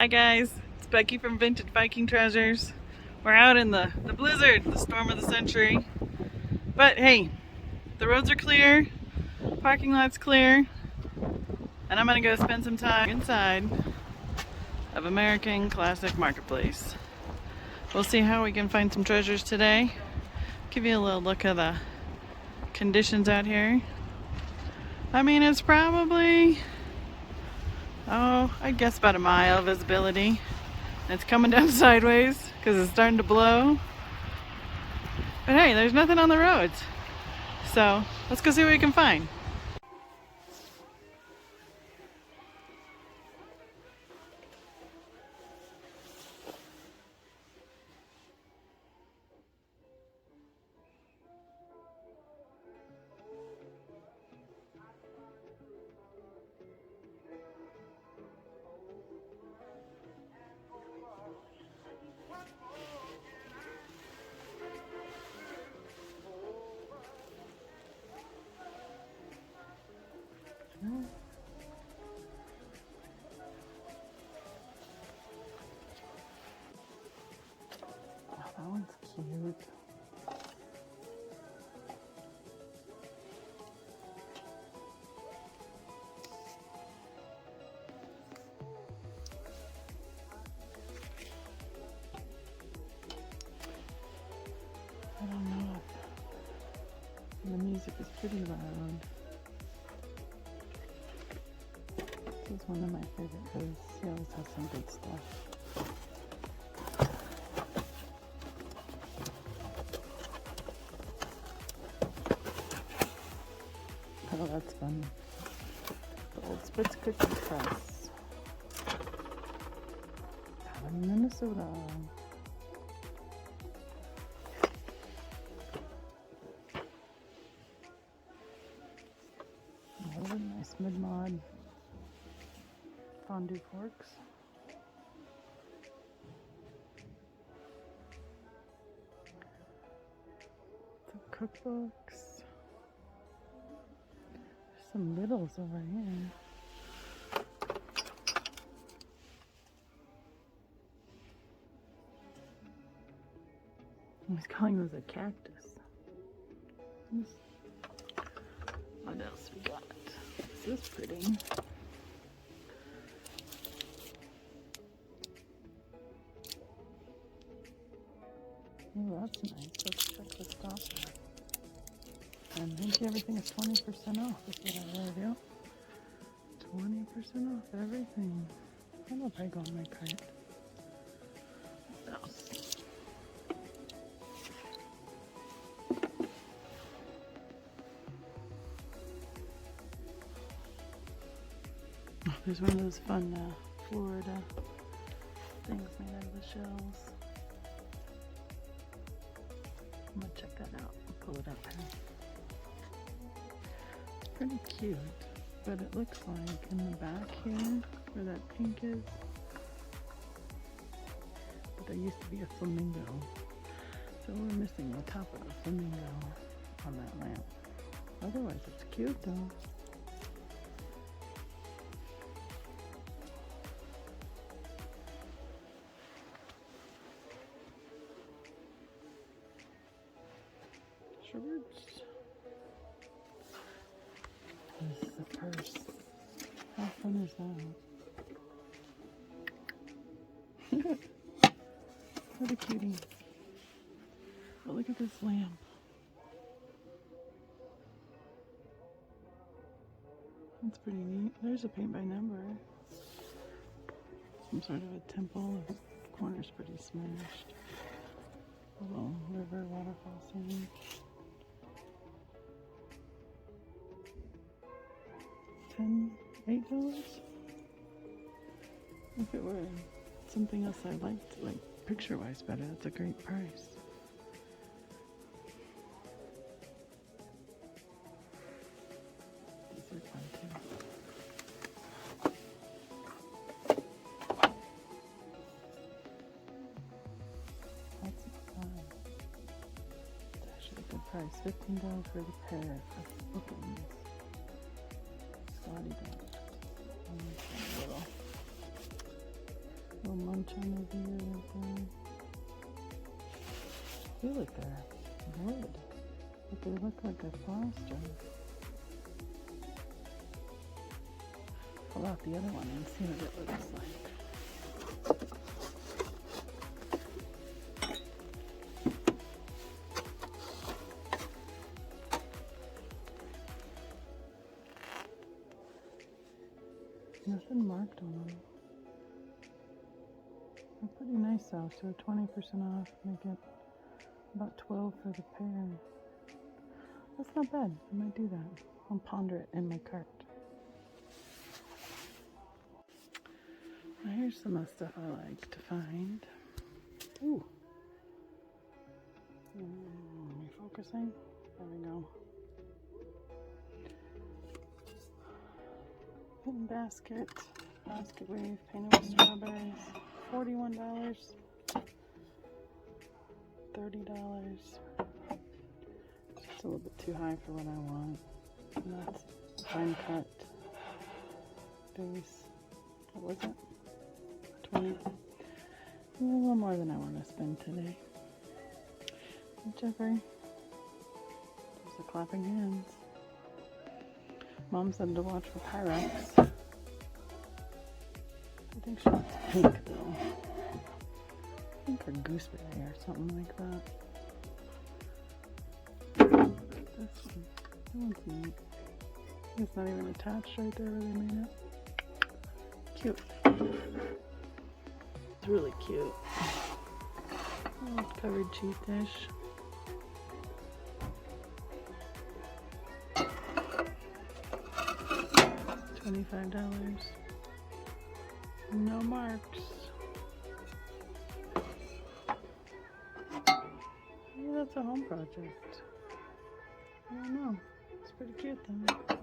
Hi guys, it's Becky from Vintage Viking Treasures. We're out in the blizzard, the storm of the century. But hey, the roads are clear, parking lot's clear, and I'm gonna go spend some time inside of American Classic Marketplace. We'll see how we can find some treasures today. Give you a little look at the conditions out here. I mean, it's probably, I guess about a mile visibility. It's coming down sideways because it's starting to blow. But hey, there's nothing on the roads. So let's go see what we can find. That one's cute. I don't know if the music is pretty loud. This is one of my favorite booths. He always has some good stuff. Oh, that's fun. The old Spitz cookie press. Out of Minnesota. Another nice mid-mod fondue forks. Some cookbooks. Some littles over here. I was calling those a cactus. What else we got? This is pretty. Oh, that's nice. Let's check the stopper. And thank you, everything is 20% off. That's what I heard, yeah. 20% off everything. I don't know if I go on my cart. What else? Oh, there's one of those fun Florida things made out of the shells. I'm gonna check that out and pull it up here. Pretty cute, but it looks like in the back here where that pink is, but there used to be a flamingo, so we're missing the top of the flamingo on that lamp. Otherwise it's cute though. Shorts. This is a purse. How fun is that? What a cutie. But look at this lamp. That's pretty neat. There's a paint by number. Some sort of a temple. The corner's pretty smashed. A little river waterfall scene. $8? If it were something else I liked, like picture-wise better, that's a great price. These are fun too. That's fun. It's actually a good price. $15 for the pair of bookings. Scotty dog. Little Little munch on over here right there. I feel like they're wood, but they look like they're plaster. Pull out the other one and see what it looks like. Nothing marked on them. They're pretty nice though, so 20% off, make it about 12 for the pair. That's not bad, I might do that. I'll ponder it in my cart. Now here's some of the stuff I like to find. Ooh. Refocusing? There we go. Hidden basket wave, painted with strawberries. $41. $30. Just a little bit too high for what I want. And that's fine cut base. What was it? 20. A little more than I want to spend today. Whichever. There's the clapping hands. Mom said to watch for Pyrex. I think she wants pink though. Pink or gooseberry or something like that. This one. That one's neat. It's not even attached right there where they made it. Cute. It's really cute. Oh, covered cheap dish. $25. No marks. Maybe that's a home project. I don't know. It's pretty cute though.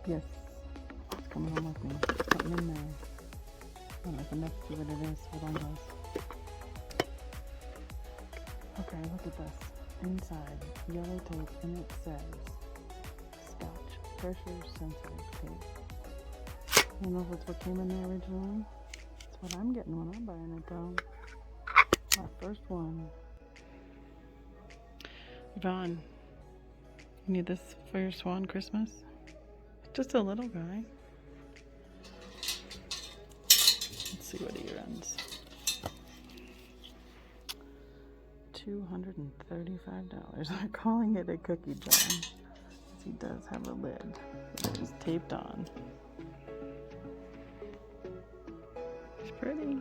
Yes, it's coming on with me. Something in there. I don't know if enough to see what it is. Hold on, guys. Okay, look at this. Inside, yellow tape, and it says Scotch pressure sensitive tape. I don't know if it's what came in there originally. It's what I'm getting when I'm buying it though. My first one. Yvonne, you need this for your swan Christmas? Just a little guy. Let's see what he runs. $235. I'm calling it a cookie jar. He does have a lid that is taped on. It's pretty.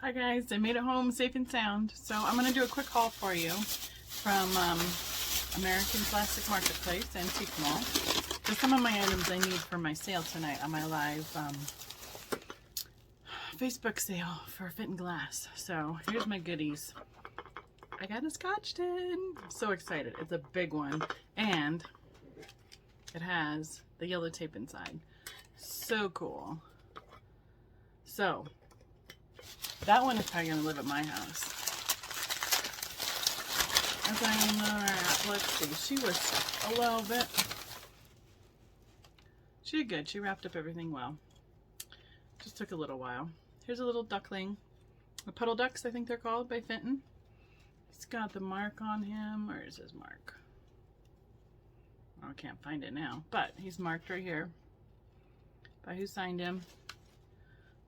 Hi guys, I made it home safe and sound. So I'm going to do a quick haul for you from American Plastic Marketplace, Antique Mall. There's some of my items I need for my sale tonight on my live Facebook sale for Fit and Glass. So here's my goodies. I got a Scotch tin. I'm so excited. It's a big one and it has the yellow tape inside. So cool. So that one is probably going to live at my house. As I let's see, she was a little bit, she did good. She wrapped up everything well. Just took a little while. Here's a little duckling. The puddle ducks, I think they're called, by Fenton. He's got the mark on him. Where is his mark? Oh, I can't find it now, but he's marked right here by who signed him.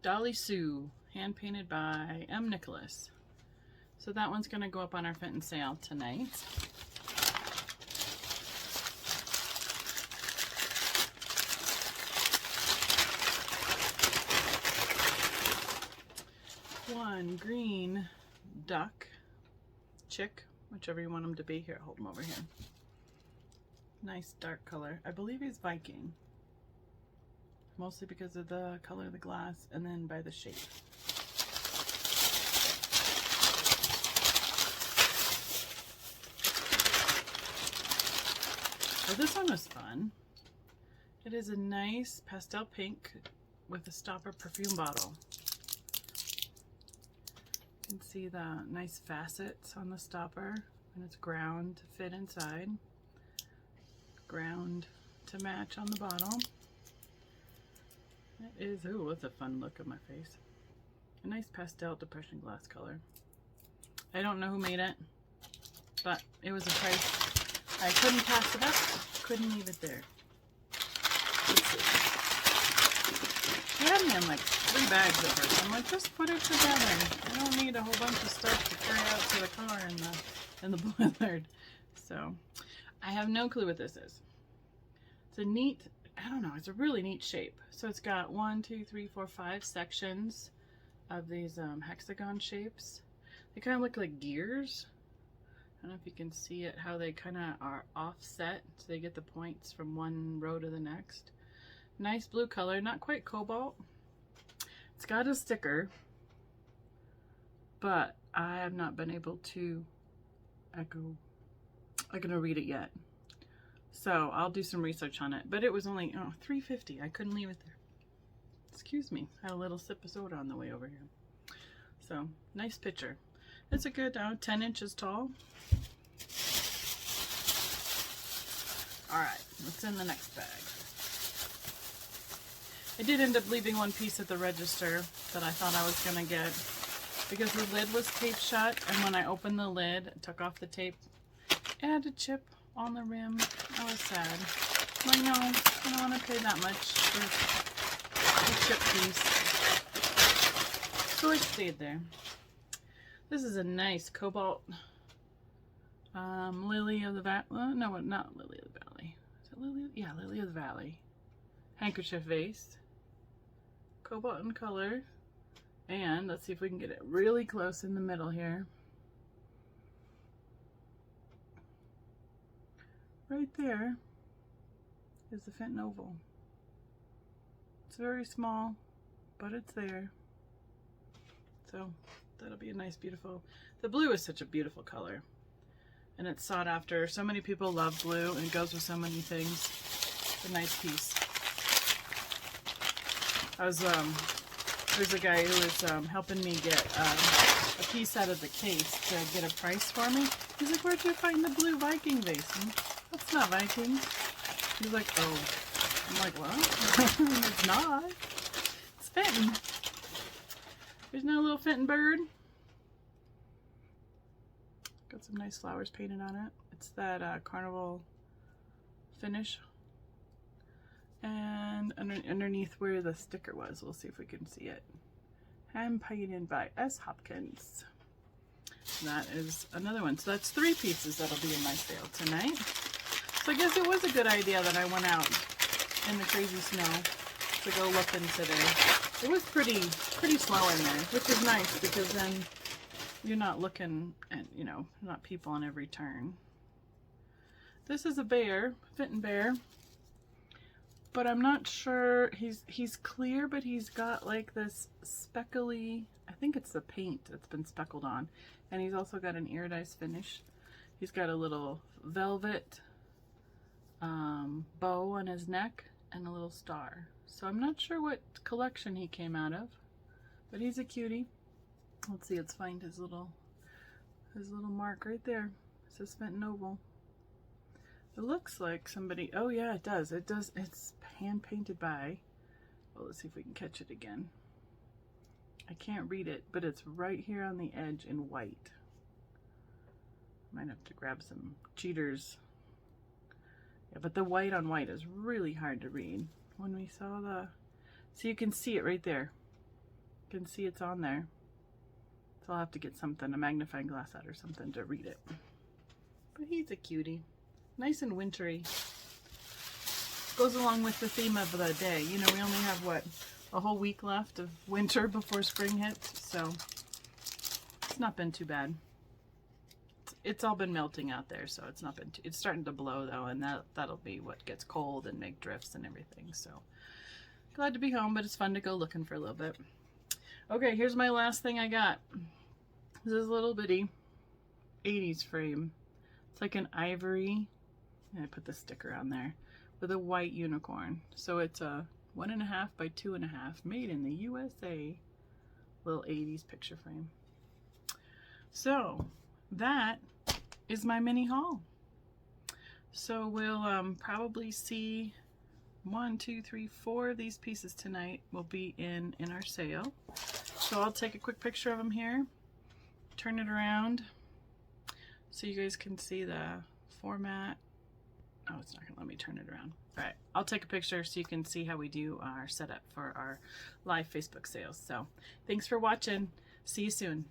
Dolly Sue, hand painted by M. Nicholas. So that one's going to go up on our Fenton sale tonight. One green duck, chick, whichever you want him to be. Here, hold him over here. Nice dark color. I believe he's Viking. Mostly because of the color of the glass and then by the shape. So this one was fun. It is a nice pastel pink with a stopper perfume bottle. You can see the nice facets on the stopper, and it's ground to fit inside. Ground to match on the bottle. It is, ooh, that's a fun look on my face. A nice pastel depression glass color. I don't know who made it, but it was a price. I couldn't pass it up, couldn't leave it there. Let's see. She had me in like 3 bags at first. I'm like, just put it together. I don't need a whole bunch of stuff to carry out to the car in the blizzard. So, I have no clue what this is. It's a neat, I don't know, it's a really neat shape. So it's got 1, 2, 3, 4, 5 sections of these hexagon shapes. They kind of look like gears. I don't know if you can see it, how they kind of are offset, so they get the points from one row to the next. Nice blue color, not quite cobalt. It's got a sticker, but I have not been able to read it yet. So I'll do some research on it. But it was only $3.50. I couldn't leave it there. Excuse me. I had a little sip of soda on the way over here. So nice picture. It's a good 10 inches tall. Alright, what's in the next bag? I did end up leaving one piece at the register that I thought I was going to get because the lid was taped shut, and when I opened the lid, took off the tape, it had a chip on the rim. I was sad. I'm like, no, I don't want to pay that much for a chip piece. So it stayed there. This is a nice cobalt Lily of the Valley. No, not Lily of the Valley. Is it Lily? Yeah, Lily of the Valley. Handkerchief vase. Cobalt in color. And let's see if we can get it really close in the middle here. Right there is the Fenton oval. It's very small, but it's there. So that'll be a nice, beautiful. The blue is such a beautiful color, and it's sought after. So many people love blue, and it goes with so many things. It's a nice piece. There's a guy who was helping me get a piece out of the case to get a price for me. He's like, "Where'd you find the blue Viking vase?" That's not Viking. He's like, oh. I'm like, what? It's not. It's Fenton. There's no little Fenton bird. Got some nice flowers painted on it. It's that carnival finish. And underneath where the sticker was, we'll see if we can see it. Hand painted by S. Hopkins. That is another one. So that's 3 pieces that'll be in my sale tonight. So I guess it was a good idea that I went out in the crazy snow to go looking today. It was pretty slow in there, which is nice because then you're not looking at, you know, not people on every turn. This is a bear, Fenton bear, but I'm not sure. He's clear, but he's got like this speckly, I think it's the paint that's been speckled on, and he's also got an iridized finish. He's got a little velvet bow on his neck and a little star. So I'm not sure what collection he came out of, but he's a cutie. Let's see, let's find his little mark right there. It says Fenton Oval. It looks like somebody, oh yeah, it does. It's hand painted by, well, let's see if we can catch it again. I can't read it, but it's right here on the edge in white. Might have to grab some cheaters. Yeah, but the white on white is really hard to read. When we saw so you can see it right there. You can see it's on there. So I'll have to get something, a magnifying glass out or something to read it. But he's a cutie. Nice and wintry. Goes along with the theme of the day. You know, we only have, what, a whole week left of winter before spring hits, so it's not been too bad. It's all been melting out there, so it's not been it's starting to blow though, and that'll be what gets cold and make drifts and everything. So glad to be home, but it's fun to go looking for a little bit. Okay, here's my last thing I got. This is a little bitty 80s frame. It's like an ivory, and I put the sticker on there, with a white unicorn. So it's a 1.5 by 2.5, made in the USA. Little 80s picture frame. So that is my mini haul. So we'll probably see 1, 2, 3, 4 of these pieces tonight will be in our sale. So I'll take a quick picture of them here, turn it around so you guys can see the format. Oh, it's not gonna let me turn it around. All right, I'll take a picture so you can see how we do our setup for our live Facebook sales. So thanks for watching. See you soon.